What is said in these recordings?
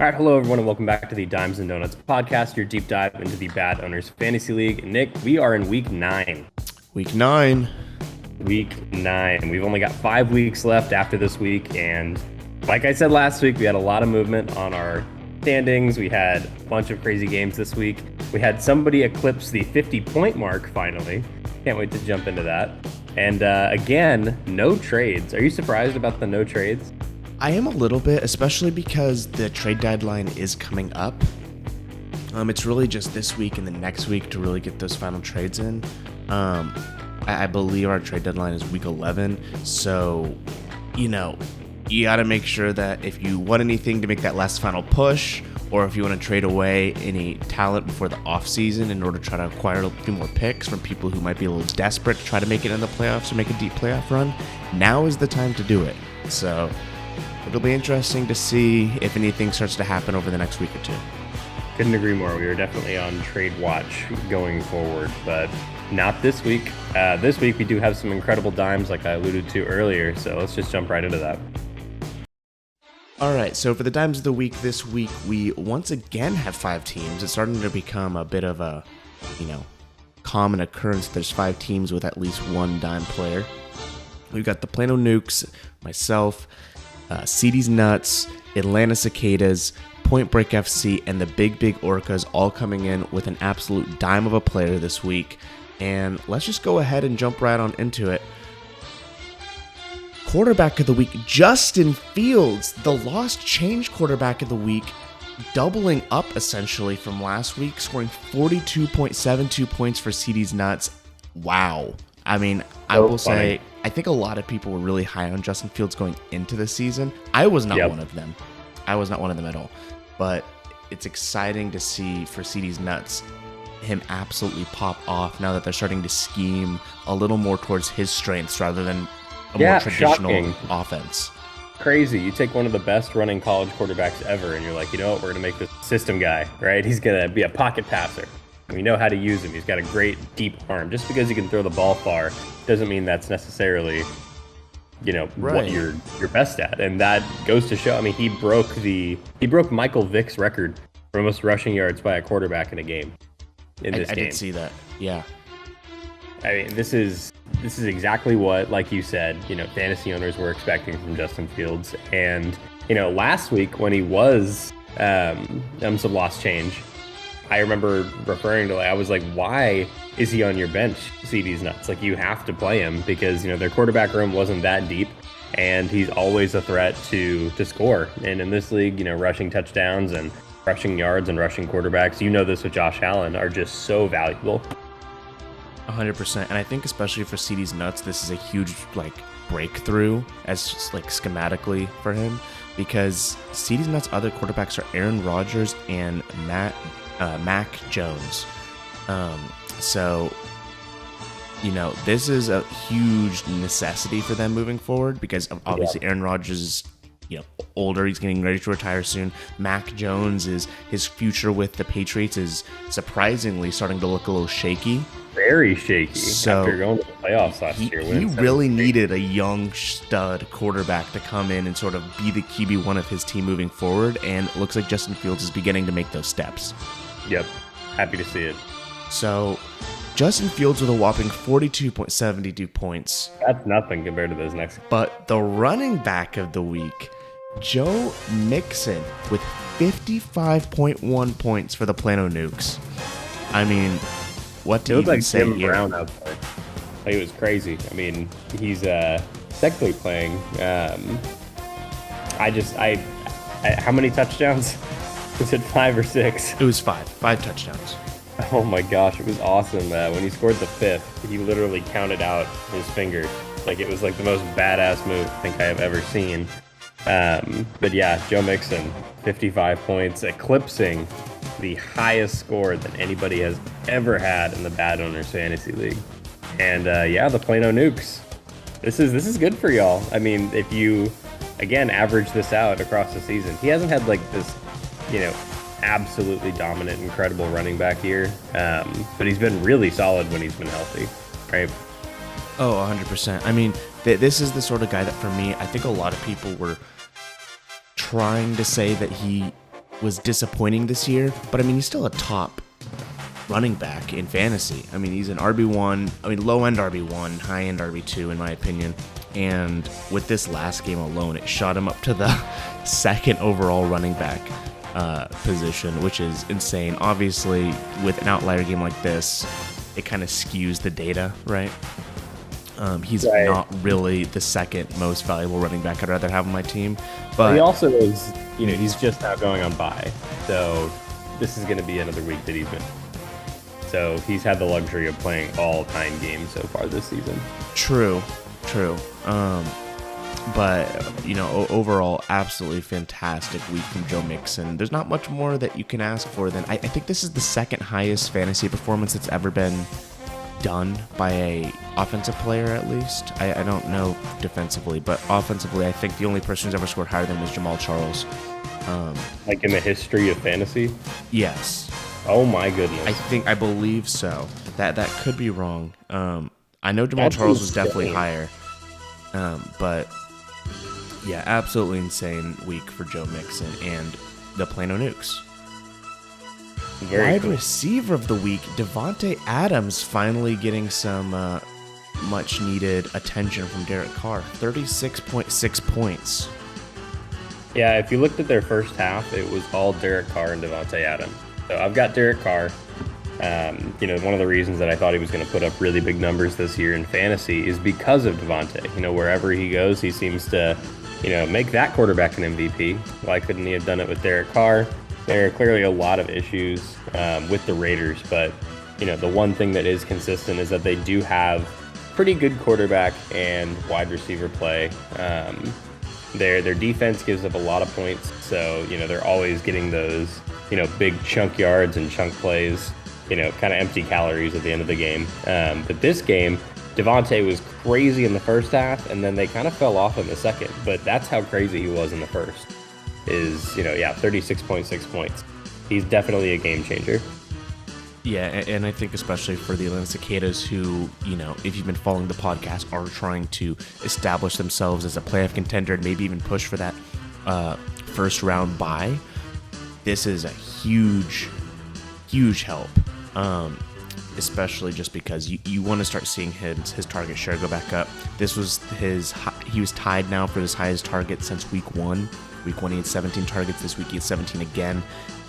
All right, hello everyone, and welcome back to the Dimes and Donuts podcast, your deep dive into the Bad Owners Fantasy League. Nick, we are in week 9. Week 9. Week 9. We've only got 5 weeks left after this week, and like I said last week, we had a lot of movement on our standings. We had a bunch of crazy games this week. We had somebody eclipse the 50-point mark finally. Can't wait to jump into that. And again, no trades. Are you surprised about the no trades? I am a little bit, especially because the trade deadline is coming up. It's really just this week and the next week to really get those final trades in. I believe our trade deadline is week 11. So, you got to make sure that if you want anything to make that last final push, or if you want to trade away any talent before the offseason in order to try to acquire a few more picks from people who might be a little desperate to try to make it in the playoffs or make a deep playoff run, now is the time to do it. So it'll be interesting to see if anything starts to happen over the next week or two. Couldn't agree more. We are definitely on trade watch going forward, but not this week. This week we do have some incredible dimes like I alluded to earlier, so let's just jump right into that. All right, so for the dimes of the week this week, we once again have 5 teams. It's starting to become a bit of a, common occurrence. There's 5 teams with at least one dime player. We've got the Plano Nukes, myself, CD's Nuts, Atlanta Cicadas, Point Break FC, and the Big Orcas all coming in with an absolute dime of a player this week. And let's just go ahead and jump right on into it. Quarterback of the week, Justin Fields, the lost change quarterback of the week, doubling up essentially from last week, scoring 42.72 points for CD's Nuts. Wow. I mean, I will say, I think a lot of people were really high on Justin Fields going into the season. I was not one of them. I was not one of them at all. But it's exciting to see for CD's Nuts him absolutely pop off now that they're starting to scheme a little more towards his strengths rather than a more traditional offense. Crazy. You take one of the best running college quarterbacks ever, and you're like, you know what, we're going to make this system guy, right? He's going to be a pocket passer. We know how to use him. He's got a great deep arm. Just because he can throw the ball far doesn't mean that's necessarily, what you're best at. And that goes to show. I mean, he broke Michael Vick's record for most rushing yards by a quarterback in a game. I did see that. Yeah. I mean, this is exactly what, like you said, fantasy owners were expecting from Justin Fields. And, last week when he was some lost change, I remember referring to, I was like, why is he on your bench, CD's Nuts? Like, you have to play him because, their quarterback room wasn't that deep, and he's always a threat to score. And in this league, rushing touchdowns and rushing yards and rushing quarterbacks, this with Josh Allen, are just so valuable. 100%. And I think especially for CD's Nuts, this is a huge, breakthrough as just, schematically for him, because CD's Nuts' other quarterbacks are Aaron Rodgers and Mac Jones. So, this is a huge necessity for them moving forward because obviously Aaron Rodgers is, older. He's getting ready to retire soon. Mac Jones, his future with the Patriots is surprisingly starting to look a little shaky. Very shaky. So after going to the playoffs last year. He really needed a young stud quarterback to come in and sort of be the QB1 of his team moving forward, and it looks like Justin Fields is beginning to make those steps. Yep. Happy to see it. So, Justin Fields with a whopping 42.72 points. That's nothing compared to those next. But the running back of the week, Joe Mixon, with 55.1 points for the Plano Nukes. I mean, what do you even say Jim here? Brown out there. It was crazy. I mean, he's technically playing. How many touchdowns? Was it 5 or 6? It was 5 touchdowns. Oh my gosh, it was awesome. When he scored the 5th, he literally counted out his fingers. It was the most badass move I think I have ever seen. But yeah, Joe Mixon, 55 points, eclipsing the highest score that anybody has ever had in the Bad Owners Fantasy League. And the Plano Nukes. This is good for y'all. I mean, if you, again, average this out across the season, he hasn't had this, absolutely dominant, incredible running back year. But he's been really solid when he's been healthy, right? Oh, 100%. I mean, this is the sort of guy that, for me, I think a lot of people were trying to say that he was disappointing this year, but I mean, he's still a top running back in fantasy. I mean, he's an RB1, low-end RB1, high-end RB2 in my opinion. And with this last game alone, it shot him up to the second overall running back position, which is insane. Obviously, with an outlier game like this, it kind of skews the data, right? He's Right. not really the second most valuable running back I'd rather have on my team. But He also is, he's just now going on bye. So this is going to be another week that he's been. So he's had the luxury of playing all 9 games so far this season. True. But, overall, absolutely fantastic week from Joe Mixon. There's not much more that you can ask for than I think this is the second highest fantasy performance that's ever been done by a offensive player, at least. I don't know defensively, but offensively, I think the only person who's ever scored higher than was Jamal Charles. Like in the history of fantasy? Yes. Oh my goodness. I believe so. That could be wrong. I know Jamal That's Charles was definitely insane. higher. But yeah, absolutely insane week for Joe Mixon and the Plano Nukes. Very Wide cool. receiver of the week, Devontae Adams, finally getting some much needed attention from Derek Carr. 36.6 points. Yeah, if you looked at their first half, it was all Derek Carr and Devontae Adams. So I've got Derek Carr. One of the reasons that I thought he was going to put up really big numbers this year in fantasy is because of Devontae. Wherever he goes, he seems to, make that quarterback an MVP. Why couldn't he have done it with Derek Carr? There are clearly a lot of issues with the Raiders, but, the one thing that is consistent is that they do have pretty good quarterback and wide receiver play. Their defense gives up a lot of points, so, they're always getting those, big chunk yards and chunk plays, kind of empty calories at the end of the game. But this game, Devontae was crazy in the first half, and then they kind of fell off in the second. But that's how crazy he was in the first. 36.6 points. He's definitely a game changer. Yeah, and I think especially for the Atlanta Cicadas who, if you've been following the podcast, are trying to establish themselves as a playoff contender and maybe even push for that first round bye, this is a huge help. Especially just because you want to start seeing his target share go back up. This was he was tied now for his highest target since week 1. Week 1 he had 17 targets, this week he had 17 again,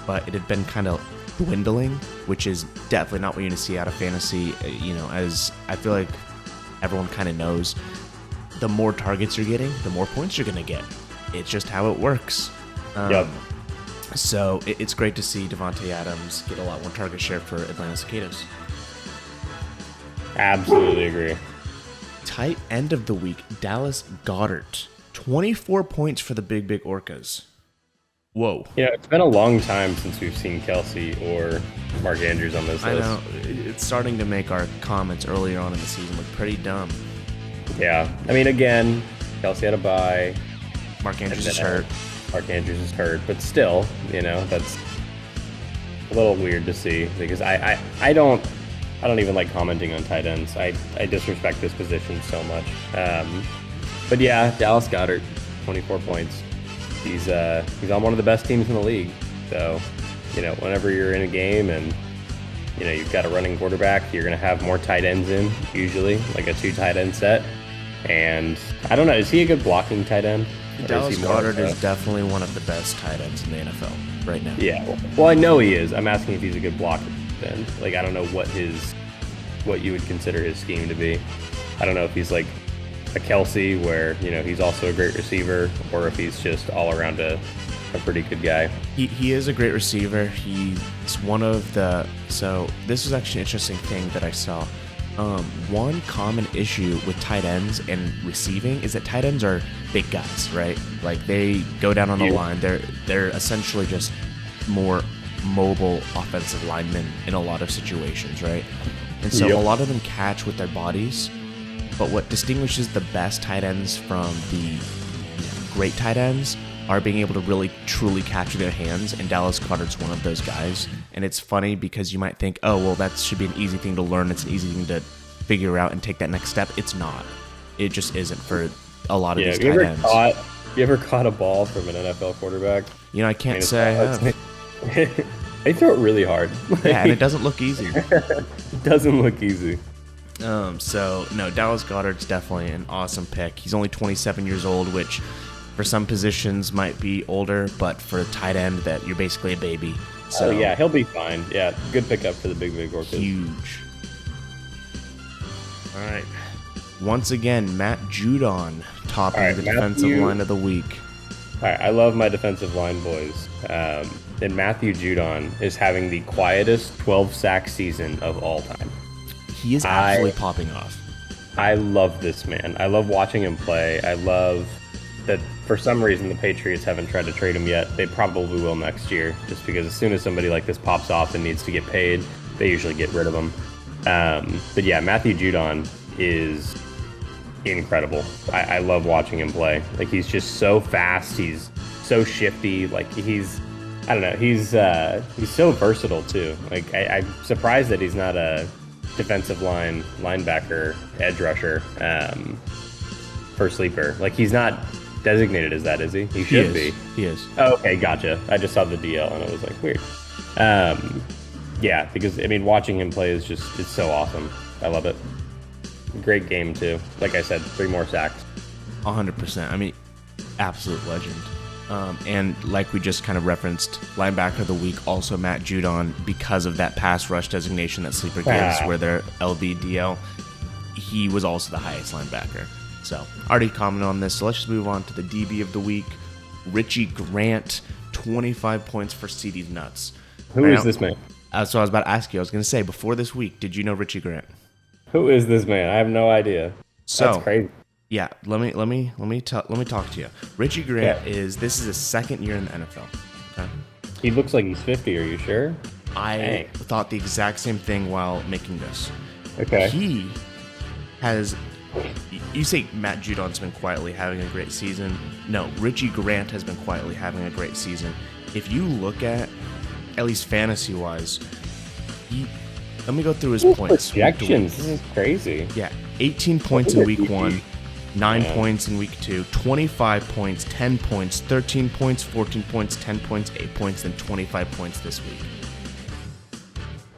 but it had been kind of dwindling, which is definitely not what you're going to see out of fantasy. As I feel like everyone kind of knows, the more targets you're getting, the more points you're going to get. It's just how it works. Yep. So it's great to see Devontae Adams get a lot more target share for Atlanta Cicadas. Absolutely agree. Tight end of the week, Dallas Goedert. 24 points for the Big Orcas. Whoa. It's been a long time since we've seen Kelsey or Mark Andrews on this list. I know. It's starting to make our comments earlier on in the season look pretty dumb. Yeah. Again, Kelsey had a bye. Mark Andrews is hurt. Mark Andrews is hurt, but still, that's a little weird to see because I don't even like commenting on tight ends. I disrespect this position so much. But yeah, Dallas Goedert, 24 points. He's on one of the best teams in the league. So, whenever you're in a game and you've got a running quarterback, you're gonna have more tight ends in usually, like a 2 tight end set. And I don't know, is he a good blocking tight end? Dallas Goedert is definitely one of the best tight ends in the NFL right now. Yeah. Well, I know he is. I'm asking if he's a good blocker then. I don't know what you would consider his scheme to be. I don't know if he's like a Kelsey where, he's also a great receiver, or if he's just all around a pretty good guy. He is a great receiver. He's one of the... So this is actually an interesting thing that I saw. One common issue with tight ends and receiving is that tight ends are big guys, right? Like they go down on the line. They're essentially just more mobile offensive linemen in a lot of situations, right? And so a lot of them catch with their bodies. But what distinguishes the best tight ends from the great tight ends are being able to really truly catch with their hands, and Dallas Goedert's one of those guys. And it's funny because you might think, oh, well, that should be an easy thing to learn. It's an easy thing to figure out and take that next step. It's not. It just isn't for a lot of these tight ends. You ever caught a ball from an NFL quarterback? I can't say I have. They throw it really hard. Yeah, and it doesn't look easy. It doesn't look easy. So no, Dallas Goedert's definitely an awesome pick. He's only 27 years old, which for some positions might be older, but for a tight end, that you're basically a baby. So yeah, he'll be fine. Yeah, good pickup for the big Orcas. Huge. All right. Once again, Matt Judon topping the defensive line of the week. All right, I love my defensive line boys. And Matthew Judon is having the quietest 12-sack season of all time. He is absolutely popping off. I love this man. I love watching him play. I love that for some reason the Patriots haven't tried to trade him yet. They probably will next year, just because as soon as somebody like this pops off and needs to get paid, they usually get rid of him. But yeah, Matthew Judon is incredible. I love watching him play. Like, he's just so fast. He's so shifty. Like, I don't know. He's so versatile too. Like, I'm surprised that he's not a defensive linebacker, edge rusher for sleeper. Like, he's not designated as that, is he? He should be. He is. Oh, okay, gotcha. I just saw the DL and it was like weird. Yeah, because I mean, watching him play is it's so awesome. I love it. Great game too. Like I said, 3 more sacks. 100%. I mean, absolute legend. And like we just kind of referenced, linebacker of the week, also Matt Judon, because of that pass rush designation that Sleeper gives, where they're LVDL. He was also the highest linebacker. So, already commented on this, so let's just move on to the DB of the week. Richie Grant, 25 points for CD's nuts. Who is this man? So I was about to ask you, I was going to say, before this week, did you know Richie Grant? Who is this man? I have no idea. That's crazy. Yeah, let me talk to you. Richie Grant this is his second year in the NFL. Okay? He looks like he's 50. Are you sure? I thought the exact same thing while making this. Okay. He has. You say Matt Judon's been quietly having a great season. No, Richie Grant has been quietly having a great season. If you look at least fantasy-wise, let me go through his points. Projections. This is crazy. Yeah, 18 points in week 1, 9 points in week 2, 25 points, 10 points, 13 points, 14 points, 10 points, 8 points, then 25 points this week.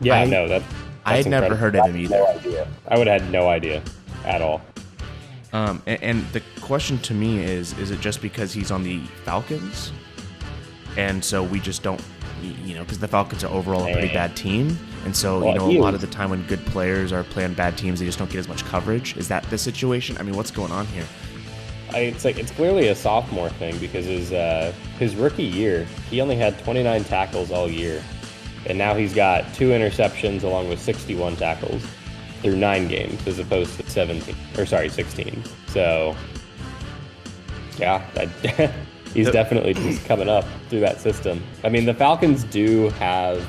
Yeah, that's I had never heard of him either. No idea. I would have had no idea at all. And the question to me is it just because he's on the Falcons? And so we just don't, because the Falcons are overall a pretty bad team. And so, a lot of the time when good players are playing bad teams, they just don't get as much coverage. Is that the situation? I mean, what's going on here? It's clearly a sophomore thing, because his rookie year, he only had 29 tackles all year. And now he's got 2 interceptions along with 61 tackles through 9 games as opposed to 16. So, yeah, he's definitely just coming up through that system. I mean, the Falcons do have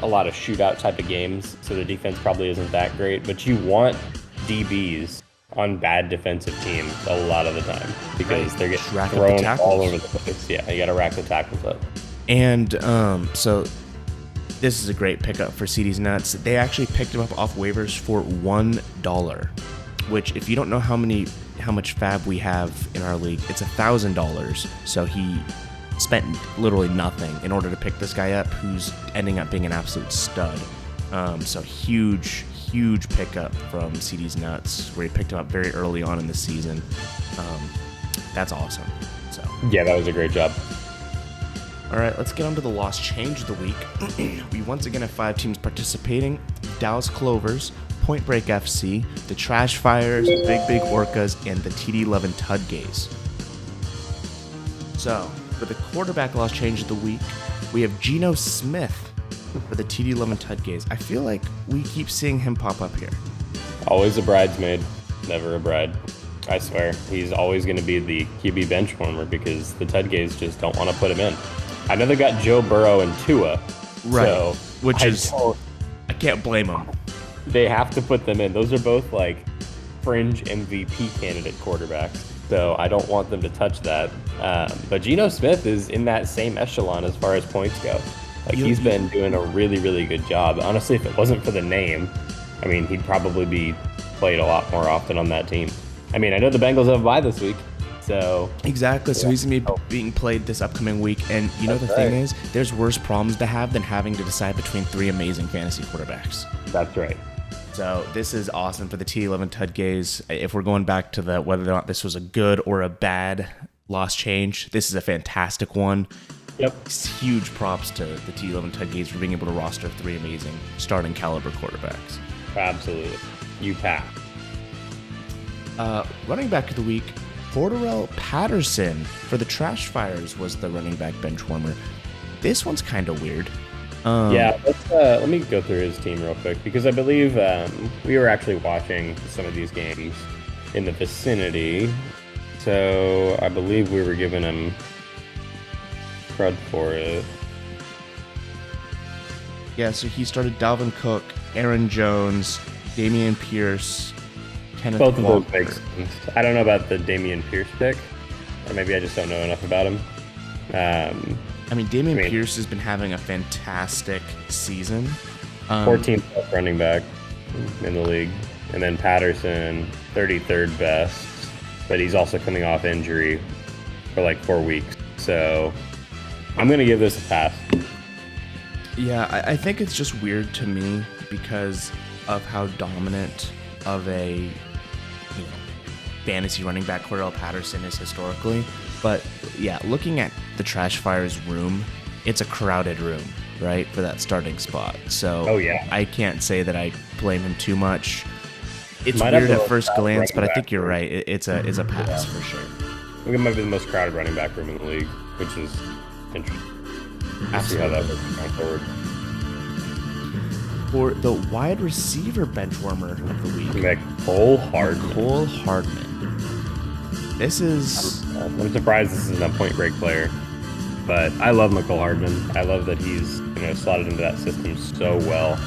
a lot of shootout type of games, so the defense probably isn't that great, but you want DBs on bad defensive teams a lot of the time, because they're getting thrown all over the place. Yeah, you got to rack the tackles up. And so this is a great pickup for CD's nuts. They actually picked him up off waivers for $1, which, if you don't know how much fab we have in our league, it's $1,000. So he spent literally nothing in order to pick this guy up, who's ending up being an absolute stud. So huge pickup from CD's nuts, where he picked him up very early on in the season. That's awesome. So yeah, that was a great job. All right, let's get on to the lost change of the week. We once again have 5 teams participating: Dallas Clovers, Point Break FC, the Trash Fires, Big Orcas, and the TD11 Tudgays. So, for the quarterback lost change of the week, we have Geno Smith for the TD11 Tudgays. I feel like we keep seeing him pop up here. Always a bridesmaid, never a bride. I swear, he's always going to be the QB bench warmer, because the Tudgays just don't want to put him in. I know they got Joe Burrow and Tua, right? So I can't blame them. They have to put them in. Those are both like fringe MVP candidate quarterbacks, so I don't want them to touch that. But Geno Smith is in that same echelon as far as points go. Like, he's been doing a really, really good job. Honestly, if it wasn't for the name, I mean, he'd probably be played a lot more often on that team. I mean, I know the Bengals have a bye this week, So Exactly. So yeah. he's going to be being played this upcoming week. And you know, the That's thing right. is, there's worse problems to have than having to decide between 3 amazing fantasy quarterbacks. That's right. So this is awesome for the T11 Tudgays. If we're going back to the whether or not this was a good or a bad loss change, this is a fantastic one. Yep. It's huge props to the T11 Tudgays for being able to roster 3 amazing starting caliber quarterbacks. Absolutely. You pass. Running back of the week, Cordarrelle Patterson for the Trash Fires was the running back bench warmer. This one's kind of weird. Yeah, let me go through his team real quick because I believe we were actually watching some of these games in the vicinity. So I believe we were giving him crud for it. Yeah, so he started Dalvin Cook, Aaron Jones, Damian Pierce, Kenneth Both of Walker. those make sense. I don't know about the Damian Pierce pick, or maybe I just don't know enough about him. I mean, Damian Pierce has been having a fantastic season. 14th running back in the league. And then Patterson, 33rd best. But he's also coming off injury for like 4 weeks. So I'm going to give this a pass. Yeah, I think it's just weird to me because of how dominant of a fantasy running back Cordarrelle Patterson is historically. But yeah, looking at the Trash Fires room, it's a crowded room, right, for that starting spot. So I can't say that I blame him too much. It's weird at first glance, but I think you're right. It's a pass for sure. I think it might be the most crowded running back room in the league, which is interesting. We'll see how that works going forward. For the wide receiver bench warmer of the week, Mecole Hardman. This is... I'm surprised this isn't a Point Break player, but I love Mecole Hardman. I love that he's slotted into that system so well.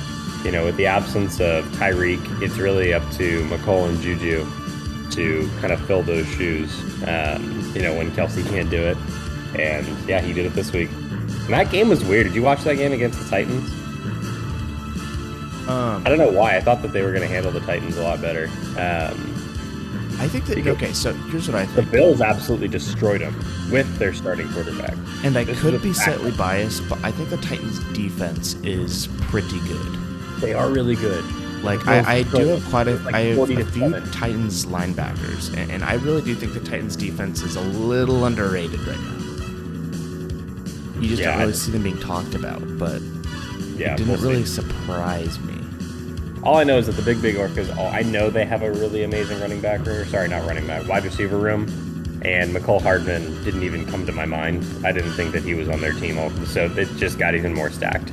With the absence of Tyreek, it's really up to Mecole and Juju to kind of fill those shoes, when Kelsey can't do it. And yeah, he did it this week. And that game was weird. Did you watch that game against the Titans? I don't know why. I thought that they were going to handle the Titans a lot better. I think that, okay, so here's what I think. The Bills absolutely destroyed them with their starting quarterback. And I could be slightly biased, but I think the Titans' defense is pretty good. They are really good. Like, I do have I have a few Titans linebackers, and I really do think the Titans' defense is a little underrated right now. You just don't really see them being talked about, but it didn't really surprise me. All I know is that the Big Orcas, I know they have a really amazing running back room. Sorry, not running back, wide receiver room. And Mecole Hardman didn't even come to my mind. I didn't think that he was on their team. So it just got even more stacked.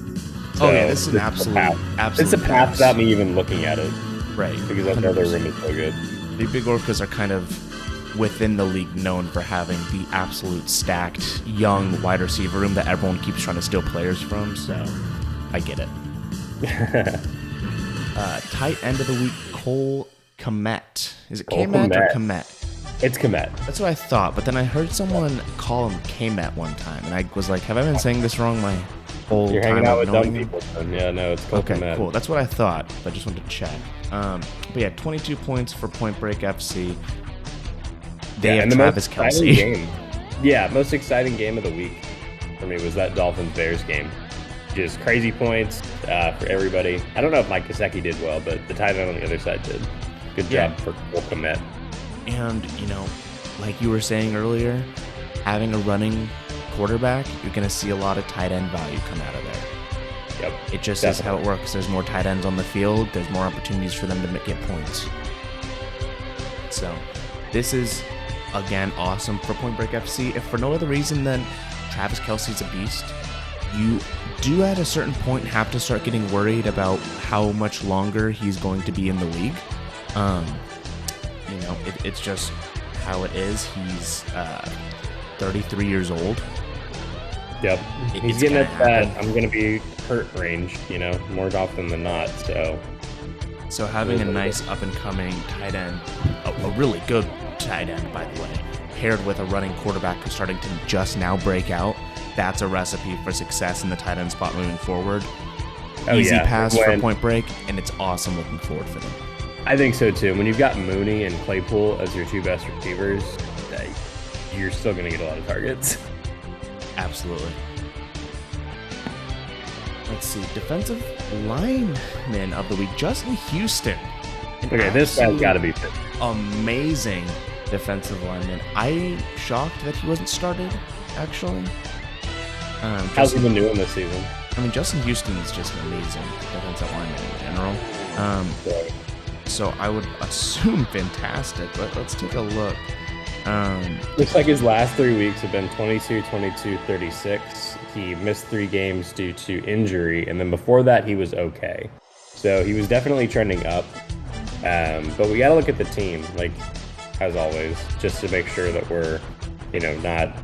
So this is an absolute It's a pass without me even looking at it. Right. Because I know their room is so good. The Big Orcas are kind of within the league known for having the absolute stacked young wide receiver room that everyone keeps trying to steal players from, so I get it. Tight end of the week, Cole Kmet. Is it Kmet or Kmet? It's Kmet. That's what I thought, but then I heard someone call him Kmet one time, and I was like, have I been saying this wrong my whole You're time hanging out of with knowing dumb him? people. Yeah, no, it's Cole Kmet. Okay, cool. That's what I thought, but I just wanted to check. But yeah, 22 points for Point Break FC. They have Travis Kelce. Yeah, most exciting game of the week for me was that Dolphins-Bears game. Just crazy points for everybody. I don't know if Mike Gesicki did well, but the tight end on the other side did. Good job for Cole Kmet. And, like you were saying earlier, having a running quarterback, you're going to see a lot of tight end value come out of there. Yep. It just is how it works. There's more tight ends on the field. There's more opportunities for them to get points. So this is, again, awesome for Point Break FC. If for no other reason than Travis Kelce's a beast, you do at a certain point have to start getting worried about how much longer he's going to be in the league. It's just how it is. He's 33 years old. Yep. He's getting at that I'm going to be hurt range, more often than not. So having a nice up-and-coming tight end, a really good tight end, by the way, paired with a running quarterback who's starting to just now break out, that's a recipe for success in the tight end spot moving forward. Easy pass for Point Break, and it's awesome looking forward for them. I think so too. When you've got Mooney and Claypool as your two best receivers, you're still going to get a lot of targets. Absolutely. Let's see. Defensive lineman of the week, Justin Houston. Okay, this guy's got to be fit. Amazing defensive lineman. I'm shocked that he wasn't started, actually. How's he been doing this season? I mean, Justin Houston is just an amazing defensive lineman in general. So I would assume fantastic, but let's take a look. Looks like his last 3 weeks have been 22, 22, 36. He missed 3 games due to injury, and then before that, he was okay. So he was definitely trending up. But we got to look at the team, like, as always, just to make sure that we're, not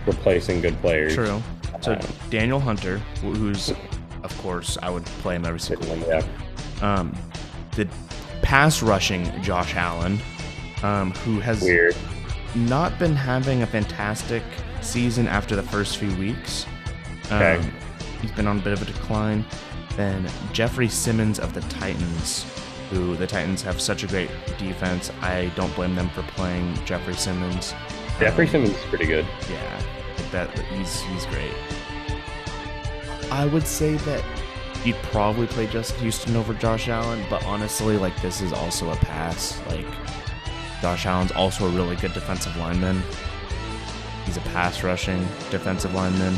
replacing good players. True. So Daniel Hunter, who's, of course, I would play him every single week. Yeah. The pass rushing Josh Allen, who has not been having a fantastic season after the first few weeks. Okay. He's been on a bit of a decline. Then Jeffrey Simmons of the Titans, who the Titans have such a great defense. I don't blame them for playing Jeffrey Simmons. Jeffrey Simmons is pretty good. Yeah, he's great. I would say that you'd probably play Justin Houston over Josh Allen, but honestly, like, this is also a pass. Like, Josh Allen's also a really good defensive lineman. He's a pass rushing defensive lineman.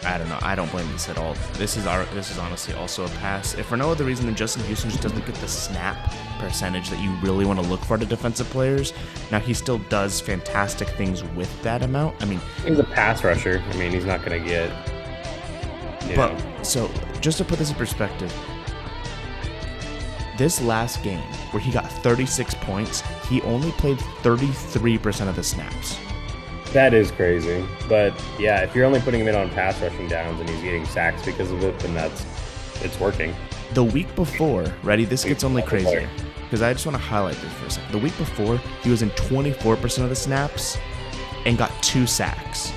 I don't know. I don't blame this at all. This is honestly also a pass. If for no other reason than Justin Houston just doesn't get the snap percentage that you really want to look for to defensive players. Now, he still does fantastic things with that amount. I mean, he's a pass rusher. I mean, he's not going to get. So just to put this in perspective, this last game where he got 36 points, he only played 33% of the snaps. That is crazy. But yeah, if you're only putting him in on pass rushing downs and he's getting sacks because of it, then it's working. The week before, ready? This gets only crazier because I just want to highlight this for a second. The week before, he was in 24% of the snaps and got 2 sacks.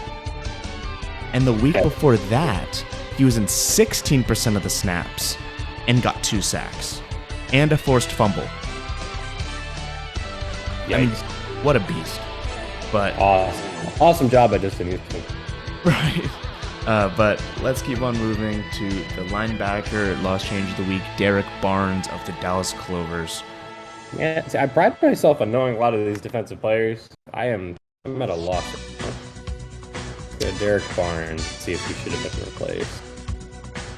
And the week before that, he was in 16% of the snaps and got 2 sacks and a forced fumble. Yikes. I mean, what a beast. But awesome job by Justin Houston. Right. But let's keep on moving to the linebacker lost change of the week, Derek Barnes of the Dallas Clovers. Yeah, see, I pride myself on knowing a lot of these defensive players. I'm at a loss. Let's go Derek Barnes, see if he should have been replaced.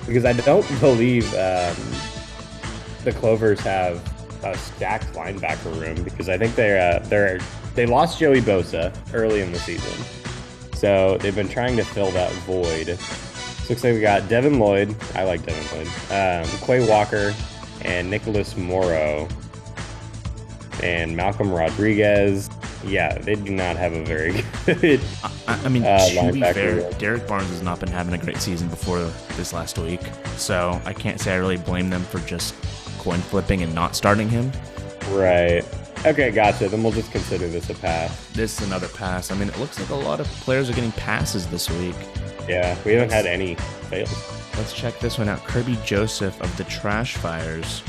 Because I don't believe the Clovers have a stacked linebacker room, because I think they lost Joey Bosa early in the season. So they've been trying to fill that void. So looks like we got Devin Lloyd. I like Devin Lloyd. Quay Walker and Nicholas Morrow and Malcolm Rodriguez. Yeah, they do not have a very good I mean, to be fair, room. Derek Barnes has not been having a great season before this last week. So I can't say I really blame them for just coin flipping and not starting him. Right. Okay, gotcha. Then we'll just consider this a pass. This is another pass. I mean, it looks like a lot of players are getting passes this week. Yeah, we haven't had any fails. Let's check this one out. Kirby Joseph of the Trash Fires.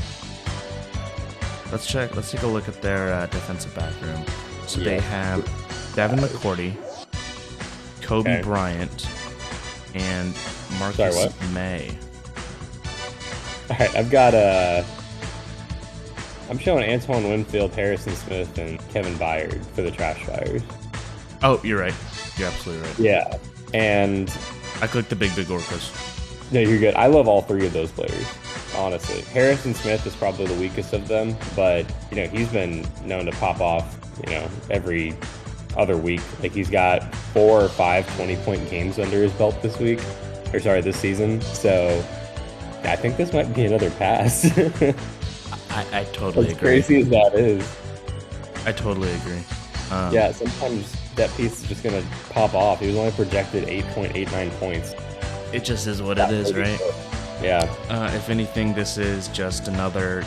Let's take a look at their defensive back room. So they have Devin McCourty, Kobe Bryant, and Marcus May. All right, I'm showing Antoine Winfield, Harrison Smith, and Kevin Byard for the Trash Fires. Oh, you're right. You're absolutely right. Yeah, and I clicked the big orcas. No, you're good. I love all 3 of those players, honestly. Harrison Smith is probably the weakest of them, but he's been known to pop off, every other week. Like, he's got 4 or 5 20-point games under his belt this season. So I think this might be another pass. I totally agree. As crazy as that is. I totally agree. Yeah, sometimes that piece is just going to pop off. He was only projected 8.89 points. It just is what it is, right? Yeah. If anything, this is just another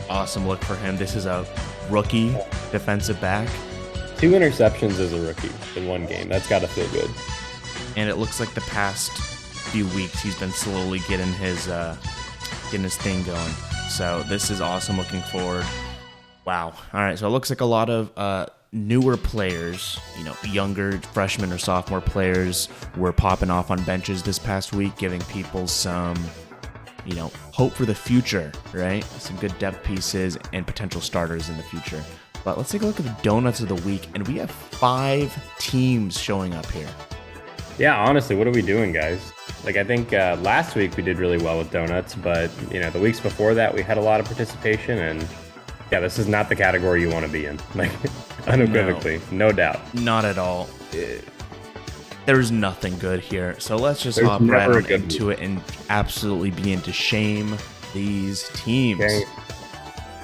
awesome look for him. This is a rookie defensive back. 2 interceptions as a rookie in 1 game. That's got to feel good. And it looks like the past few weeks he's been slowly getting his thing going. So this is awesome looking forward. Wow. All right. So it looks like a lot of newer players, younger freshman or sophomore players were popping off on benches this past week, giving people some, hope for the future, right? Some good depth pieces and potential starters in the future. But let's take a look at the donuts of the week, and we have 5 teams showing up here. Yeah, honestly, what are we doing, guys? Like, I think last week we did really well with donuts, but, the weeks before that we had a lot of participation, and yeah, this is not the category you want to be in. Like, unequivocally, no doubt. Not at all. There's nothing good here. So let's just There's hop right never a on good into it and absolutely begin to shame these teams. Shame.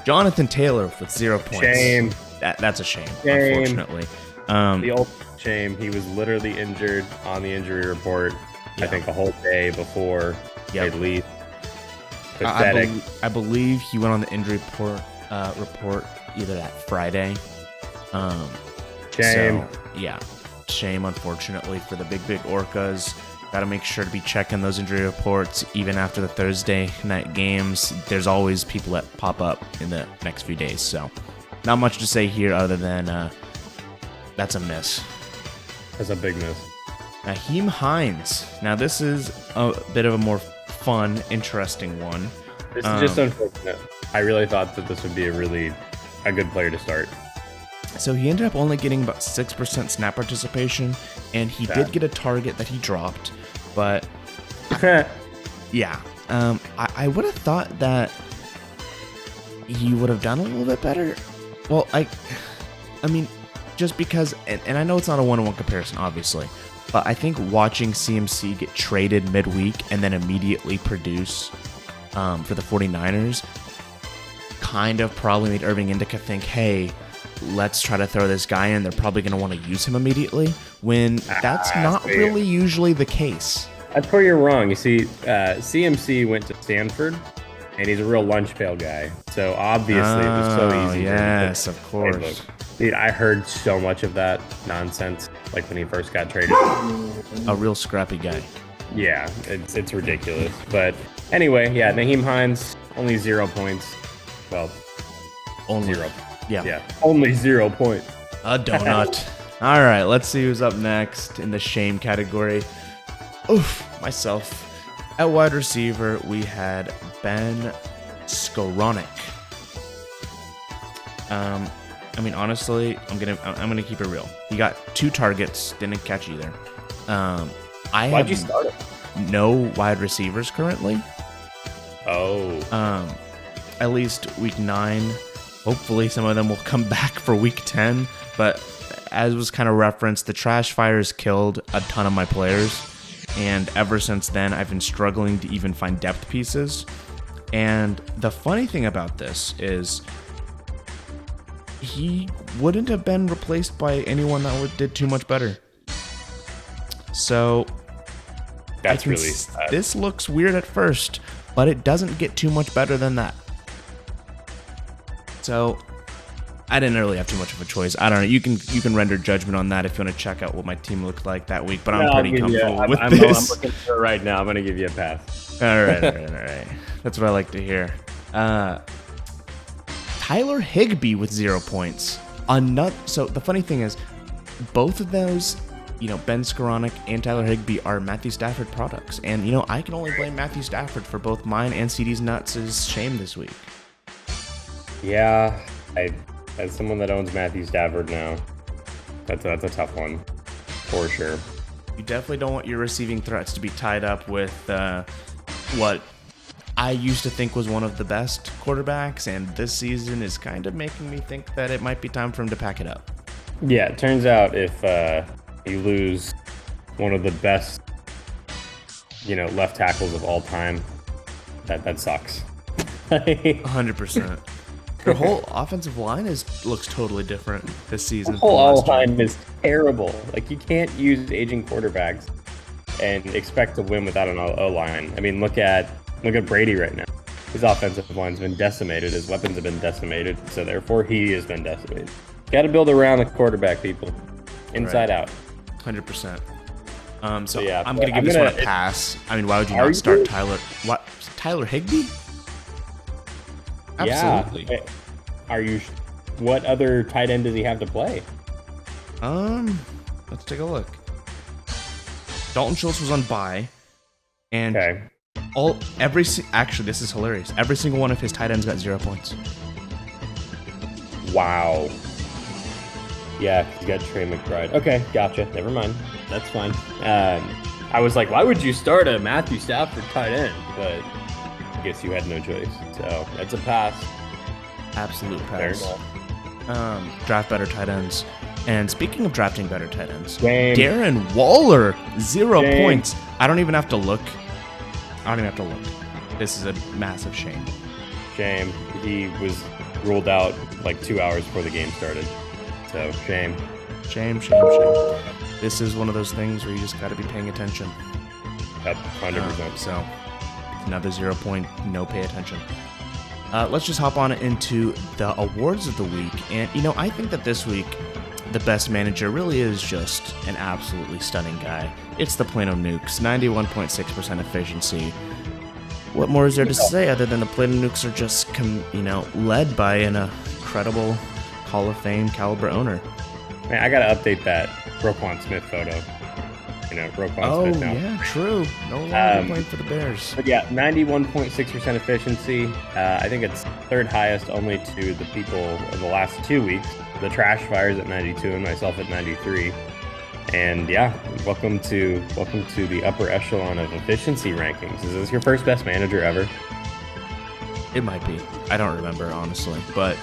Jonathan Taylor with 0 points. Shame. That's a shame, Shame. unfortunately. The ultimate shame. He was literally injured on the injury report, I think a whole day before at least. Pathetic. I believe he went on the injury report either that Friday. Shame. So, yeah. Shame, unfortunately, for the big Orcas. Got to make sure to be checking those injury reports even after the Thursday night games. There's always people that pop up in the next few days. So, not much to say here other than that's a miss. That's a big miss. Naheem Hines. Now, this is a bit of a more fun, interesting one. This is just unfortunate. I really thought that this would be a good player to start. So he ended up only getting about 6% snap participation, and he did get a target that he dropped, but yeah, I would have thought that he would have done a little bit better. Well, I mean, just because, and I know it's not a one-on-one comparison, obviously, but I think watching CMC get traded midweek and then immediately produce for the 49ers kind of probably made Irving Indica think, hey, let's try to throw this guy in. They're probably going to want to use him immediately, when that's not really usually the case. That's where you're wrong. You see, CMC went to Stanford, and he's a real lunch pail guy. So obviously it was so easy. Yes, of course. Dude, I heard so much of that nonsense, like when he first got traded. A real scrappy guy. Yeah, it's ridiculous. But anyway, yeah, Naheem Hines, only 0 points. Well, Only 0. Yeah. Only 0 points. A donut. All right, let's see who's up next in the shame category. Oof, myself. At wide receiver, we had Ben Skowronek. I mean, honestly, I'm gonna keep it real. He got 2 targets, didn't catch either. Why'd you start him? No wide receivers currently. Oh. At least week 9. Hopefully some of them will come back for week 10. But as was kind of referenced, the trash fires killed a ton of my players. And ever since then, I've been struggling to even find depth pieces. And the funny thing about this is he wouldn't have been replaced by anyone that did too much better. So That's really sad. This looks weird at first, but it doesn't get too much better than that. So I didn't really have too much of a choice. I don't know. You can render judgment on that if you want to check out what my team looked like that week. But I'm pretty comfortable with this. I'm looking for it right now. I'm going to give you a pass. All right. That's what I like to hear. Tyler Higbee with 0 points. So the funny thing is, both of those, Ben Skowronek and Tyler Higbee are Matthew Stafford products. And, I can only blame Matthew Stafford for both mine and CD's nuts' shame this week. Yeah, as someone that owns Matthew Stafford now, that's a tough one, for sure. You definitely don't want your receiving threats to be tied up with what I used to think was one of the best quarterbacks, and this season is kind of making me think that it might be time for him to pack it up. Yeah, it turns out if you lose one of the best, left tackles of all time, that sucks. 100%. Their whole offensive line looks totally different this season. The whole line is terrible. Like, you can't use aging quarterbacks and expect to win without an O-line. I mean, look at Brady right now. His offensive line's been decimated. His weapons have been decimated. So therefore, he has been decimated. Got to build around the quarterback, people, inside out. 100%. So yeah, I'm gonna give this one a pass. I mean, why would you not start Tyler? What? Tyler Higbee? Absolutely. Yeah. Are you what other tight end does he have to play? Let's take a look. Dalton Schultz was on bye, and Okay. actually, this is hilarious. Every single one of his tight ends got 0 points. Wow. Yeah, he's got Trey McBride. Okay, gotcha. Never mind. That's fine. I was like, why would you start a Matthew Stafford tight end? But I guess you had no choice. So that's a pass. Absolute Fair pass. enough. Draft better tight ends. And speaking of drafting better tight ends, Shame. Darren Waller, 0 Shame. points. I don't even have to look. This is a massive shame. Shame. He was ruled out like 2 hours before the game started. So shame. Shame. This is one of those things where you just got to be paying attention. Yep, 100%. So, another 0 point, no pay attention. Let's just hop on into the awards of the week. And, I think that this week, the best manager really is just an absolutely stunning guy. It's the Plano Nukes, 91.6% efficiency. What more is there to say other than the Plano Nukes are just, led by an incredible Hall of Fame caliber owner? Man, I gotta update that Roquan Smith photo. Roquan Smith now. Yeah, true. No longer playing for the Bears. But yeah, 91.6% efficiency. I think it's third highest only to the people of the last 2 weeks. The Trash Fires at 92 and myself at 93. And yeah, welcome to the upper echelon of efficiency rankings. Is this your first best manager ever? It might be. I don't remember, honestly. But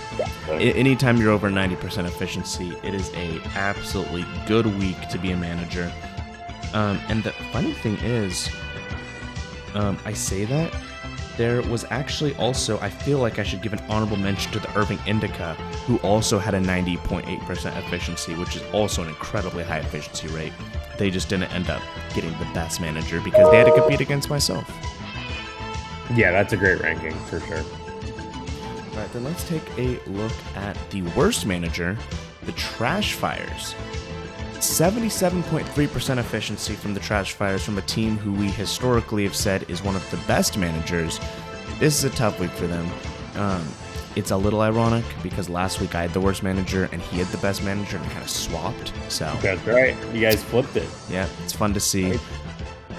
anytime you're over 90% efficiency, it is a absolutely good week to be a manager. And the funny thing is, I say that, there was actually also, I feel like I should give an honorable mention to the Irving Indica, who also had a 90.8% efficiency, which is also an incredibly high efficiency rate. They just didn't end up getting the best manager because they had to compete against myself. Yeah, that's a great ranking for sure. All right, then let's take a look at the worst manager, the Trash Fires. 77.3% efficiency from the Trash Fires, from a team who we historically have said is one of the best managers. This is a tough week for them. It's a little ironic because last week I had the worst manager and he had the best manager and kind of swapped. So that's right. You guys flipped it. Yeah, it's fun to see.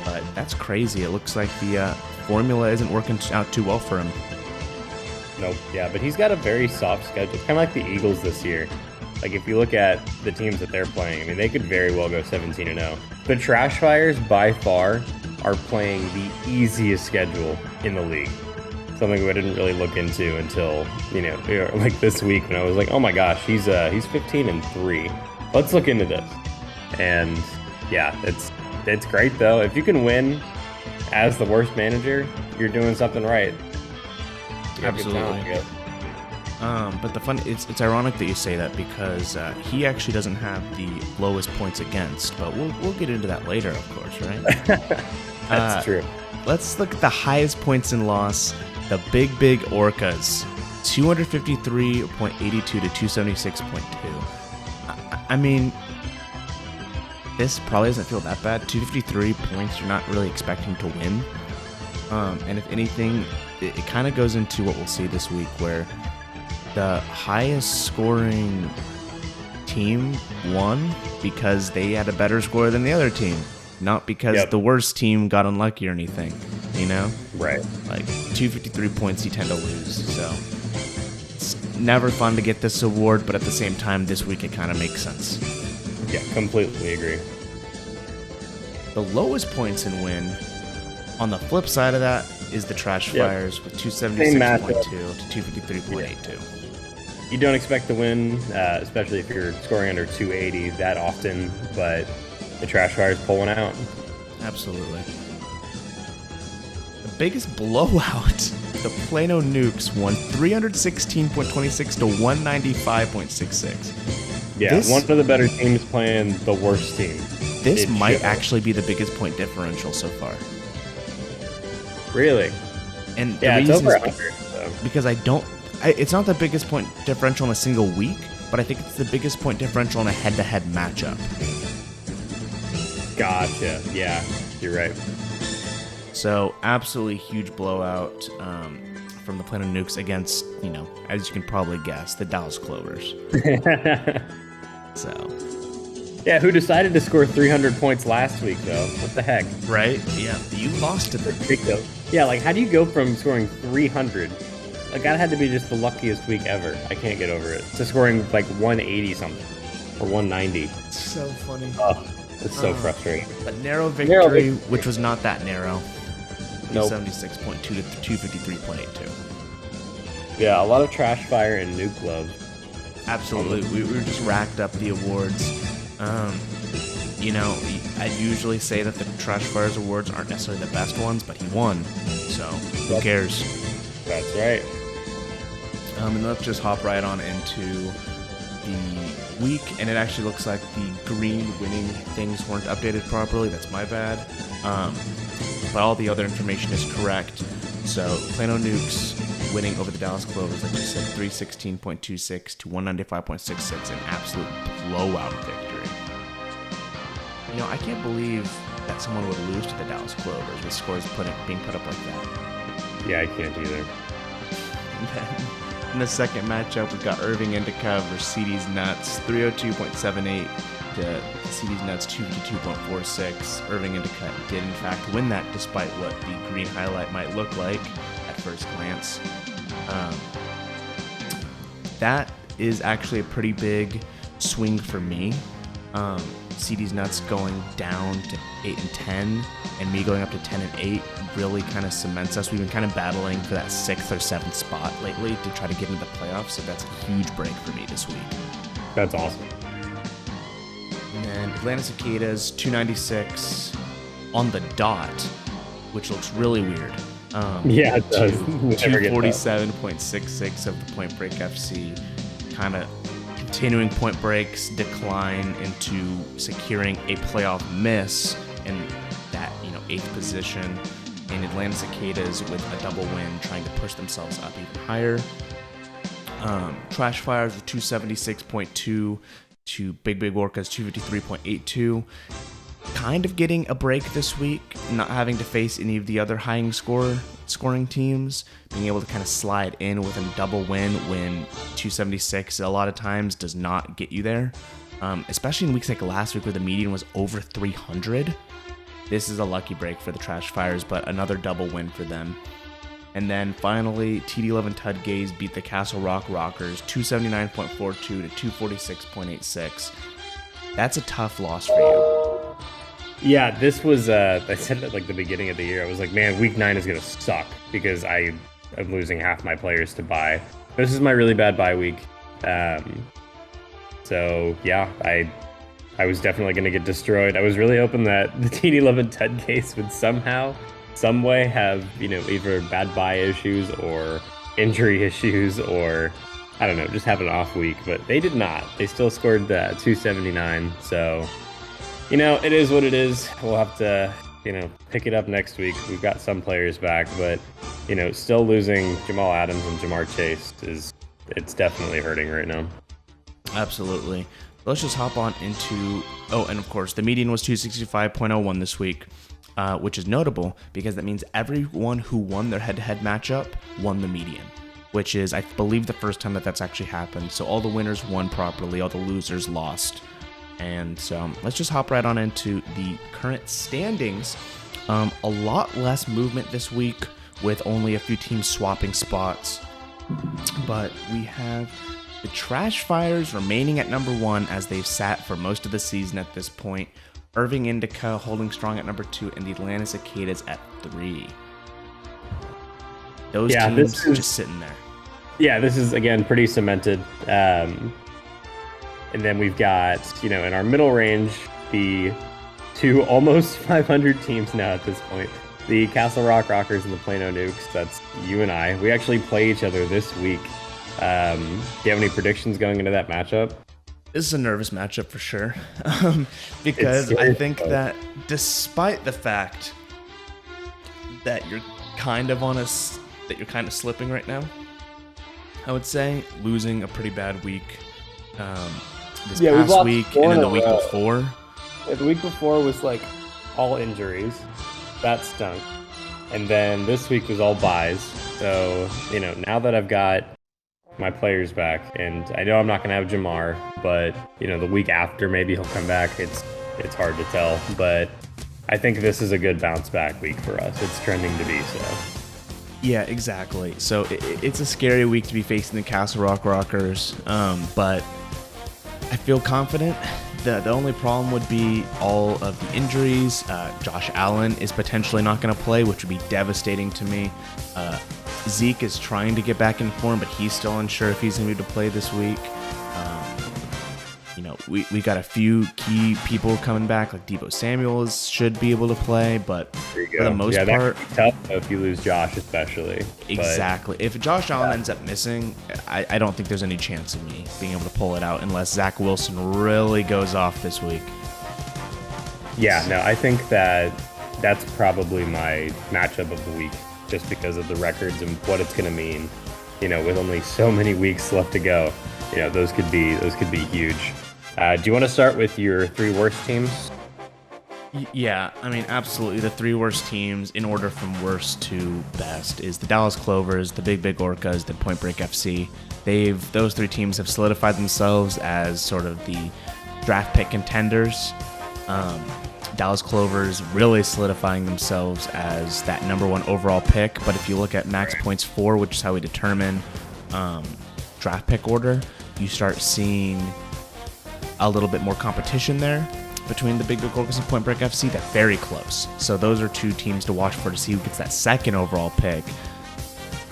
But that's crazy. It looks like the formula isn't working out too well for him. Nope. Yeah, but he's got a very soft schedule. Kind of like the Eagles this year. Like, if you look at the teams that they're playing, I mean, they could very well go 17-0. The Trash Fires, by far, are playing the easiest schedule in the league. Something we didn't really look into until, like this week when I was like, oh my gosh, he's 15-3. Let's look into this. And yeah, it's great though. If you can win as the worst manager, you're doing something right. Absolutely. But it's ironic that you say that because he actually doesn't have the lowest points against, but we'll get into that later, of course, right? That's true. Let's look at the highest points in loss, the Big Orcas, 253.82 to 276.2. I mean, this probably doesn't feel that bad. 253 points, you're not really expecting to win. And if anything, it kind of goes into what we'll see this week where the highest scoring team won because they had a better score than the other team, not because the worst team got unlucky or anything, Right. Like 253 points you tend to lose, so it's never fun to get this award, but at the same time this week it kind of makes sense. Yeah, completely agree. The lowest points in win, on the flip side of that, is the Trash Fires with 276.2 to 253.82. You don't expect to win, especially if you're scoring under 280 that often, but the Trash Fires pulling out. Absolutely. The biggest blowout, the Plano Nukes won 316.26 to 195.66. Yeah, one of the better teams playing the worst team. This might actually be the biggest point differential so far. Really? And yeah, the it's reason over is 100. So. Because it's not the biggest point differential in a single week, but I think it's the biggest point differential in a head-to-head matchup. Gotcha. Yeah, you're right. So, absolutely huge blowout from the Plano Nukes against as you can probably guess, the Dallas Clovers. So, Yeah, who decided to score 300 points last week, though? What the heck? right? Yeah, you lost to them. Yeah, like, how do you go from scoring 300? Like, that had to be just the luckiest week ever. I can't get over it. To scoring, like, 180 something. Or 190. So funny. Oh, it's so frustrating. But narrow victory, which was not that narrow. Nope. 76.2 to 253.82. Yeah, a lot of trash fire and nuke love. Absolutely. We just racked up the awards. I usually say that the Trash Fires Awards aren't necessarily the best ones, but he won. So, who cares? That's right. And let's just hop right on into the week. And it actually looks like the green winning things weren't updated properly. That's my bad. But all the other information is correct. So, Plano Nukes winning over the Dallas Clovers, like I said, 316.26 to 195.66, an absolute blowout victory. I can't believe that someone would lose to the Dallas Clovers with scores being put up like that. Yeah, I can't either. And then in the second matchup, we've got Irving Indica versus CD's Nuts, 302.78 to CD's Nuts, 252.46. Irving Indica did, in fact, win that despite what the green highlight might look like at first glance. That is actually a pretty big swing for me. CD's Nuts going down to 8-10, and me going up to 10-8 really kind of cements us. We've been kind of battling for that 6th or 7th spot lately to try to get into the playoffs, so that's a huge break for me this week. That's awesome. And then Atlanta Cicadas, 296 on the dot, which looks really weird. Yeah, it does. 247.66 of the Point Break FC, kind of continuing Point Break's decline into securing a playoff miss in that 8th position, and Atlanta Cicadas with a double win, trying to push themselves up even higher. Trash Fires with 276.2 to Big Orcas 253.82. Kind of getting a break this week, not having to face any of the other high scoring teams, being able to kind of slide in with a double win when 276 a lot of times does not get you there, especially in weeks like last week where the median was over 300. This is a lucky break for the Trash Fires, but another double win for them. And then finally, TD11 Tudgaze beat the Castle Rock Rockers 279.42 to 246.86. That's a tough loss for you. Yeah, this was, I said it at like the beginning of the year. I was like, man, week 9 is going to suck because I am losing half my players to bye. This is my really bad bye week. So yeah, I was definitely going to get destroyed. I was really hoping that the TD11 Tudgaze would somehow, some way have, either bad bye issues or injury issues or, I don't know, just have an off week. But they did not. They still scored 279. So, it is what it is. We'll have to, pick it up next week. We've got some players back, but, still losing Jamal Adams and Jamar Chase it's definitely hurting right now. Absolutely. Let's just hop on into, and of course, the median was 265.01 this week, which is notable because that means everyone who won their head-to-head matchup won the median, which is, I believe, the first time that that's actually happened. So all the winners won properly, all the losers lost. And so let's just hop right on into the current standings. A lot less movement this week with only a few teams swapping spots. But we have the Trash Fires remaining at number 1 as they've sat for most of the season at this point. Irving Indica holding strong at number 2 and the Atlanta Cicadas at 3. Those teams just sitting there. Yeah, this is, again, pretty cemented. And then we've got, in our middle range, the 2 almost 500 teams now at this point. The Castle Rock Rockers and the Plano Nukes. That's you and I. We actually play each other this week. Do you have any predictions going into that matchup? This is a nervous matchup for sure. Because I think that despite the fact that you're kind of slipping right now, I would say losing a pretty bad week this past week and then the week before. Yeah, the week before was like all injuries. That stunk. And then this week was all buys. So, now that I've got my players back, and I know I'm not gonna have Jamar, but the week after maybe he'll come back. It's hard to tell, but I think this is a good bounce back week for us. It's trending to be so. Yeah, exactly. So it's a scary week to be facing the Castle Rock Rockers, but I feel confident. The only problem would be all of the injuries. Josh Allen is potentially not going to play, which would be devastating to me. Zeke is trying to get back in form, but he's still unsure if he's going to be able to play this week. We got a few key people coming back, like Deebo Samuels should be able to play, but for the most part, that could be tough if you lose Josh, especially. Exactly. If Josh Allen ends up missing, I don't think there's any chance of me being able to pull it out unless Zach Wilson really goes off this week. Yeah, no, I think that's probably my matchup of the week, just because of the records and what it's going to mean. With only so many weeks left to go, those could be huge. Do you want to start with your 3 worst teams? Yeah, I mean, absolutely. The 3 worst teams in order from worst to best is the Dallas Clovers, the Big Orcas, the Point Break FC. Those 3 teams have solidified themselves as sort of the draft pick contenders. Dallas Clovers really solidifying themselves as that #1 overall pick. But if you look at max points for, which is how we determine draft pick order, you start seeing a little bit more competition there between the Big Orcas and Point Break FC. They're very close. So those are 2 teams to watch for to see who gets that 2nd overall pick.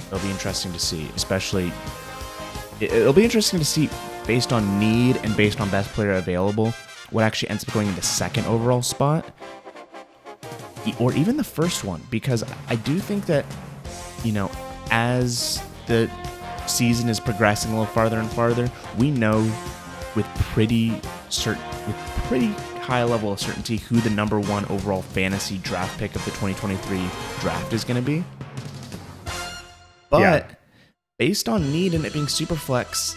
It'll be interesting to see, especially it'll be interesting to see based on need and based on best player available what actually ends up going in the 2nd overall spot or even the 1st one, because I do think that as the season is progressing a little farther and farther, we know with pretty high level of certainty who the #1 overall fantasy draft pick of the 2023 draft is going to be. But based on need and it being super flex,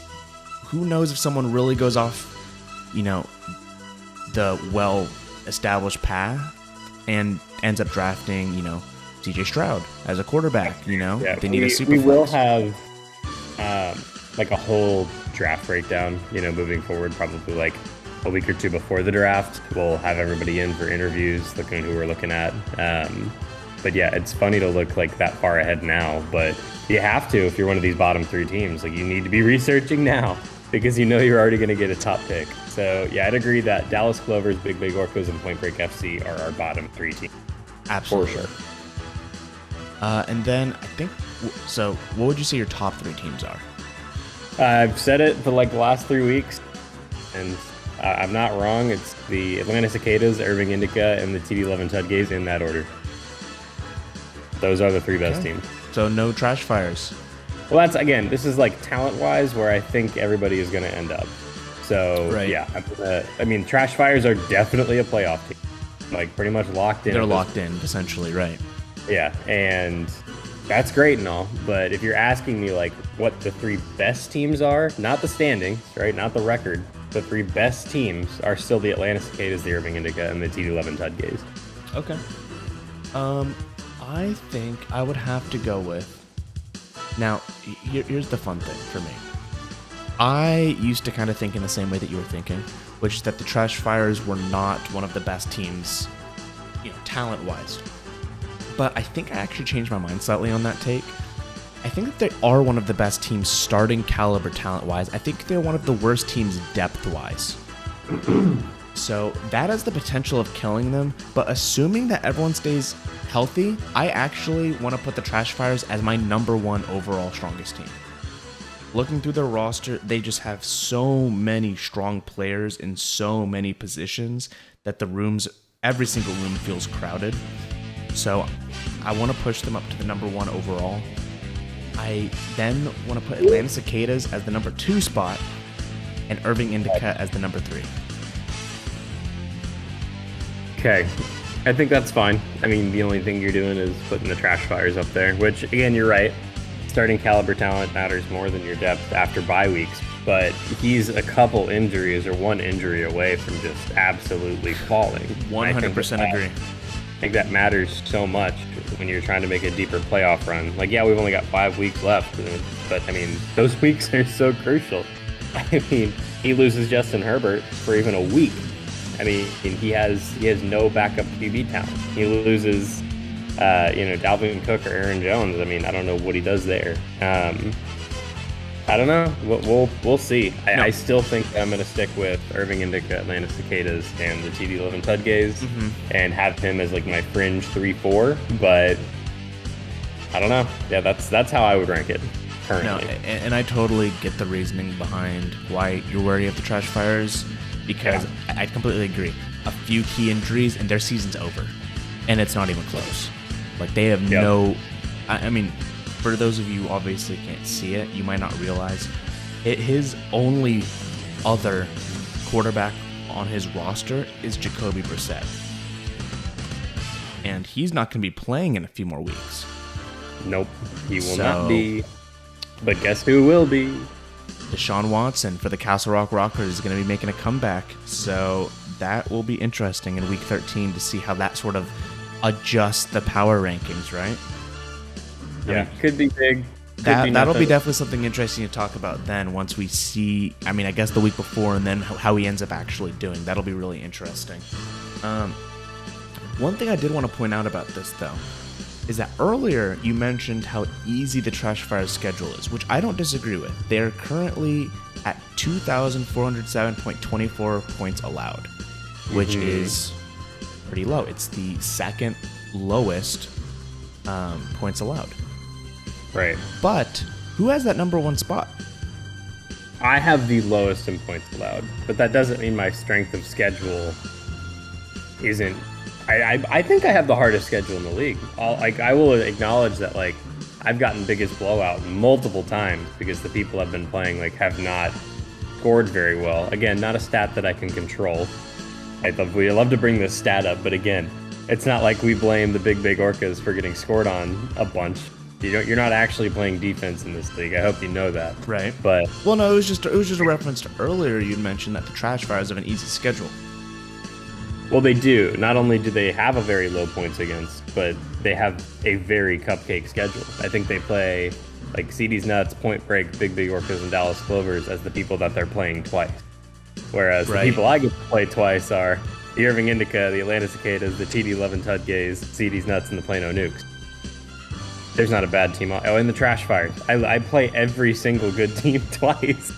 who knows if someone really goes off, the well-established path and ends up drafting, CJ Stroud as a quarterback. They need a super flex. We will have like a whole draft breakdown, moving forward, probably like a week or 2 before the draft. We'll have everybody in for interviews, looking at who we're looking at. But yeah, it's funny to look like that far ahead now, but you have to if you're one of these bottom 3 teams. Like, you need to be researching now because you're already going to get a top pick. So yeah, I'd agree that Dallas Clovers, Big Orcas, and Point Break FC are our bottom 3 teams. Absolutely. For sure. And then I think, so what would you say your top 3 teams are? I've said it for like the last 3 weeks, and I'm not wrong. It's the Atlanta Cicadas, Irving Indica, and the TD11 Tudgays in that order. Those are the 3 best teams. So no trash fires. Well, this is like talent-wise where I think everybody is going to end up. So, right. Yeah, Trash Fires are definitely a playoff team. Like, pretty much locked in. They're locked in, essentially, right. Yeah, and that's great and all, but if you're asking me, like, what the 3 best teams are, not the standings, right, not the record, the 3 best teams are still the Atlanta Cicadas, the Irving Indica, and the TD11 Tudgays. Okay. I think I would have to go with... Now, here's the fun thing for me. I used to kind of think in the same way that you were thinking, which is that the Trash Fires were not one of the best teams, talent-wise. But I think I actually changed my mind slightly on that take. I think that they are one of the best teams starting caliber talent-wise. I think they're one of the worst teams depth-wise. So that has the potential of killing them, but assuming that everyone stays healthy, I actually want to put the Trash Fires as my #1 overall strongest team. Looking through their roster, they just have so many strong players in so many positions that every single room feels crowded. So I want to push them up to the #1 overall. I then want to put Atlanta Cicadas as the #2 spot and Irving Indica as the #3. Okay, I think that's fine. The only thing you're doing is putting the Trash Fires up there, which, again, you're right. Starting caliber talent matters more than your depth after bye weeks, but he's a couple injuries or 1 injury away from just absolutely falling. 100% agree. think that matters so much when you're trying to make a deeper playoff run. Like, yeah, we've only got 5 weeks left, but I mean, those weeks are so crucial. I mean, he loses Justin Herbert for even a week. I mean, he has no backup QB talent. He loses, Dalvin Cook or Aaron Jones. I mean, I don't know what he does there. I don't know. We'll see. I still think I'm going to stick with Irving Indica, Atlanta Cicadas, and the TD Levin Tudgays, and have him as like my fringe 3-4. But I don't know. Yeah, that's how I would rank it currently. No, and I totally get the reasoning behind why you're wary of the Trash Fires, because I completely agree. A few key injuries and their season's over, and it's not even close. Like, they have no. I mean, for those of you who obviously can't see it, you might not realize his only other quarterback on his roster is Jacoby Brissett, and he's not going to be playing in a few more weeks. Nope, he will not be. But guess who will be? Deshaun Watson for the Castle Rock Rockers is going to be making a comeback, so that will be interesting in Week 13 to see how that sort of adjusts the power rankings, right? Yeah, could be big. That'll be definitely something interesting to talk about then once we see, I mean, I guess the week before and then how he ends up actually doing. That'll be really interesting. One thing I did want to point out about this, though, is that earlier you mentioned how easy the Trash Fires schedule is, which I don't disagree with. They're currently at 2,407.24 points allowed, which is pretty low. It's the second lowest points allowed. Right. But who has that number one spot? I have the lowest in points allowed, but that doesn't mean my strength of schedule isn't. I think I have the hardest schedule in the league. I will acknowledge that, like, I've gotten biggest blowout multiple times because the people I've been playing, like, have not scored very well. Again, not a stat that I can control. We love to bring this stat up, but again, it's not like we blame the big orcas for getting scored on a bunch. You're not actually playing defense in this league. I hope you know that. Right. But well, no, it was just a reference to earlier you mentioned that the Trash Fires have an easy schedule. Well, they do. Not only do they have a very low points against, but they have a very cupcake schedule. I think they play like CD's Nuts, Point Break, Big Orcas, and Dallas Clovers as the people that they're playing twice. Whereas the people I get to play twice are the Irving Indica, the Atlanta Cicadas, the TD Levin Tudgays, CD's Nuts, and the Plano Nukes. There's not a bad team. Oh, and the Trash Fires. I play every single good team twice,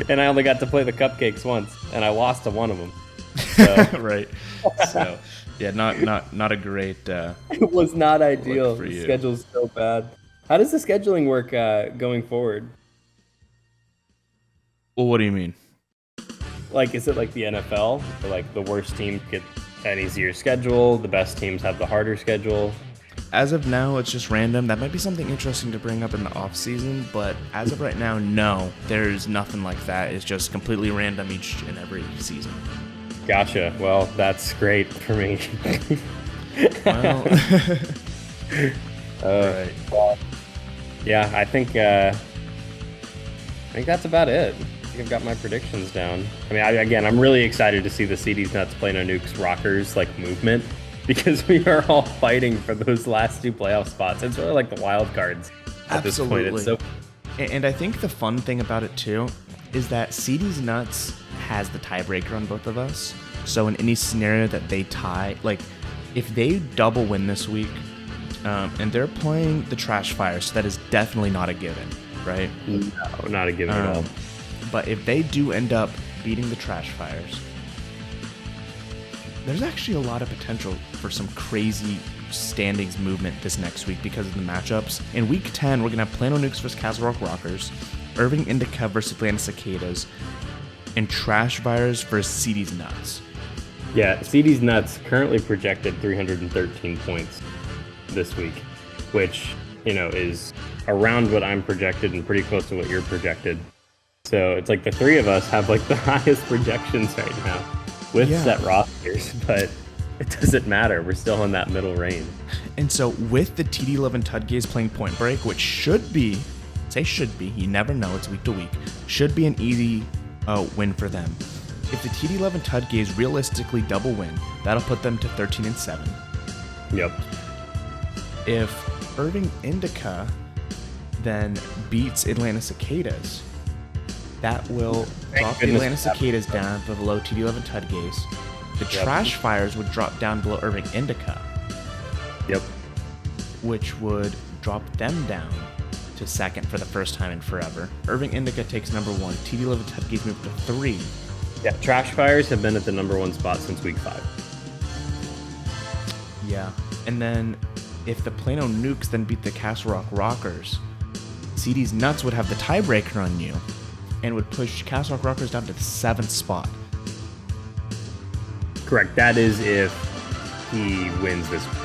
and I only got to play the cupcakes once, and I lost to one of them. So. Right. So, yeah, not a great. It was not ideal. For you. The schedule's so bad. How does the scheduling work going forward? Well, what do you mean? Like, is it like the NFL? Where, like, the worst teams get an easier schedule, the best teams have the harder schedule? As of now, it's just random. That might be something interesting to bring up in the off season, but as of right now, no, there's nothing like that. It's just completely random each and every season. Gotcha. Well, that's great for me. Well, right. Well, yeah, I think that's about it. I think I've got my predictions down. I mean, I'm really excited to see the CD's Nuts, Plano Nukes, Rockers like movement, because we are all fighting for those last two playoff spots. It's really like the wild cards at this point. It's so. And I think the fun thing about it too is that CD's Nuts has the tiebreaker on both of us. So in any scenario that they tie, like if they double win this week, and they're playing the Trash Fire, so that is definitely not a given, right? No, not a given at all. But if they do end up beating the Trash Fires, there's actually a lot of potential for some crazy standings movement this next week because of the matchups. In Week 10, we're going to have Plano Nukes versus Castle Rock Rockers, Irving Indica versus Atlanta Cicadas, and Trash Fires versus CD's Nuts. Yeah, CD's Nuts currently projected 313 points this week, which, is around what I'm projected and pretty close to what you're projected. So it's like the three of us have like the highest projections right now with set rosters, but it doesn't matter. We're still in that middle range. And so with the TD Levin Tudgays playing Point Break, which should be, you never know, it's week to week, should be an easy win for them. If the TD Levin Tudgays realistically double win, that'll put them to 13-7. Yep. If Irving Indica then beats Atlanta Cicadas, that will drop the Atlanta Cicadas down below TD11 Tudgaze. The Trash Fires would drop down below Irving Indica. Yep. Which would drop them down to second for the first time in forever. Irving Indica takes number 1. TD11 Tudgaze moved to 3. Yeah, Trash Fires have been at the number 1 spot since week 5. Yeah. And then if the Plano Nukes then beat the Castle Rock Rockers, CD's Nuts would have the tiebreaker on you and would push Castle Rock Rockers down to the 7th spot. Correct. That is if he wins this week.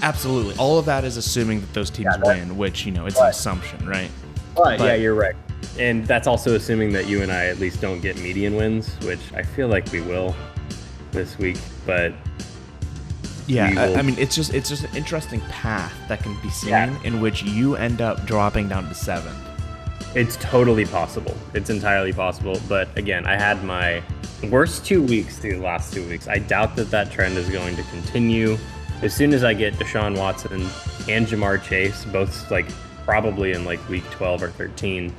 Absolutely. All of that is assuming that those teams win, which, it's an assumption, right? But yeah, you're right. And that's also assuming that you and I at least don't get median wins, which I feel like we will this week. But yeah, I mean, it's just an interesting path that can be seen in which you end up dropping down to 7th. It's totally possible. It's entirely possible. But again, I had my worst 2 weeks these last 2 weeks. I doubt that trend is going to continue. As soon as I get Deshaun Watson and Jamar Chase, both probably in week 12 or 13,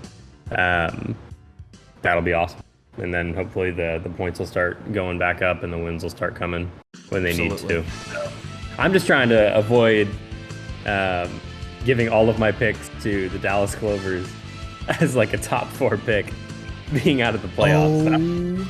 that'll be awesome. And then hopefully the points will start going back up and the wins will start coming when they need to. So I'm just trying to avoid giving all of my picks to the Dallas Clovers as a top 4 pick being out of the playoffs. Oh,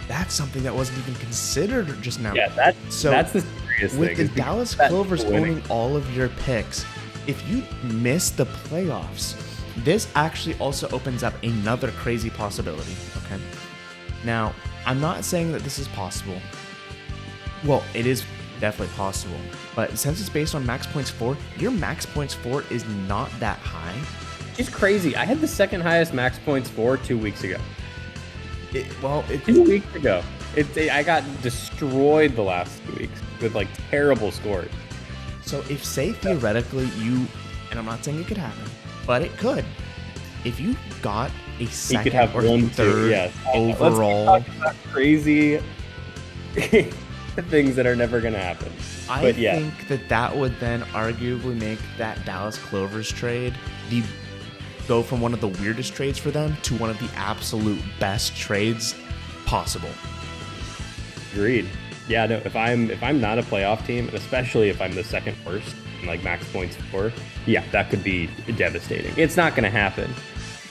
that's something that wasn't even considered just now. Yeah, that's the serious thing. With the Dallas Clovers owning all of your picks, if you miss the playoffs, this actually also opens up another crazy possibility, okay? Now, I'm not saying that this is possible. Well, it is definitely possible. But since it's based on max points 4, your max points 4 is not that high. It's crazy. I had the second highest max points 4 2 weeks ago. 2 weeks ago. I got destroyed the last 2 weeks with terrible scores. So if, say, theoretically and I'm not saying it could happen, but it could. If you got a second or third overall, let's talk about crazy things that are never going to happen. I think that would then arguably make that Dallas Clovers trade go from one of the weirdest trades for them to one of the absolute best trades possible. Agreed. Yeah, no, if I'm not a playoff team, and especially if I'm the second worst in max points 4, yeah, that could be devastating. It's not going to happen.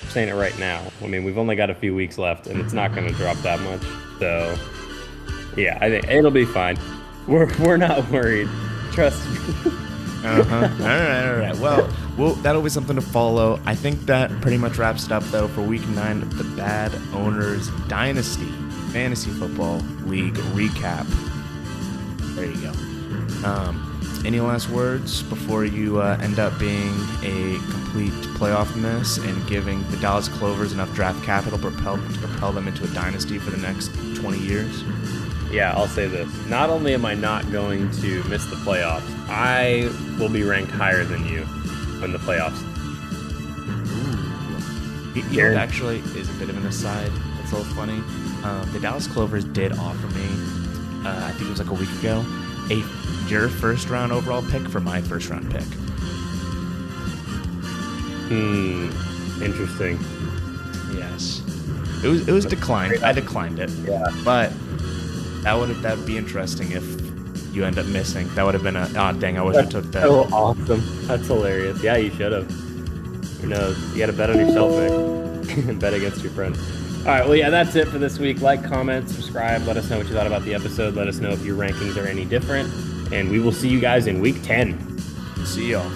I'm saying it right now. I mean, we've only got a few weeks left, and it's not going to drop that much. So, yeah, I think it'll be fine. We're not worried. Trust me. All right. Well, that'll be something to follow. I think that pretty much wraps it up, though, for Week 9 of the BAAD Owners Dynasty Fantasy Football League recap. There you go. Any last words before you end up being a complete playoff miss and giving the Dallas Clovers enough draft capital to propel them into a dynasty for the next 20 years? Yeah, I'll say this. Not only am I not going to miss the playoffs, I will be ranked higher than you in the playoffs. Ooh. You know, actually is a bit of an aside. It's a little funny. The Dallas Clovers did offer me, I think it was a week ago, your first round overall pick for my first round pick. Interesting. Yes. It was declined. I declined it. Yeah. But that'd be interesting if you end up missing. That would have been dang, I wish I took that. So awesome. That's hilarious. Yeah, you should have. Who knows? You gotta bet on yourself, Nick. And bet against your friends. All right, well, yeah, that's it for this week. Like, comment, subscribe. Let us know what you thought about the episode. Let us know if your rankings are any different. And we will see you guys in Week 10. See y'all.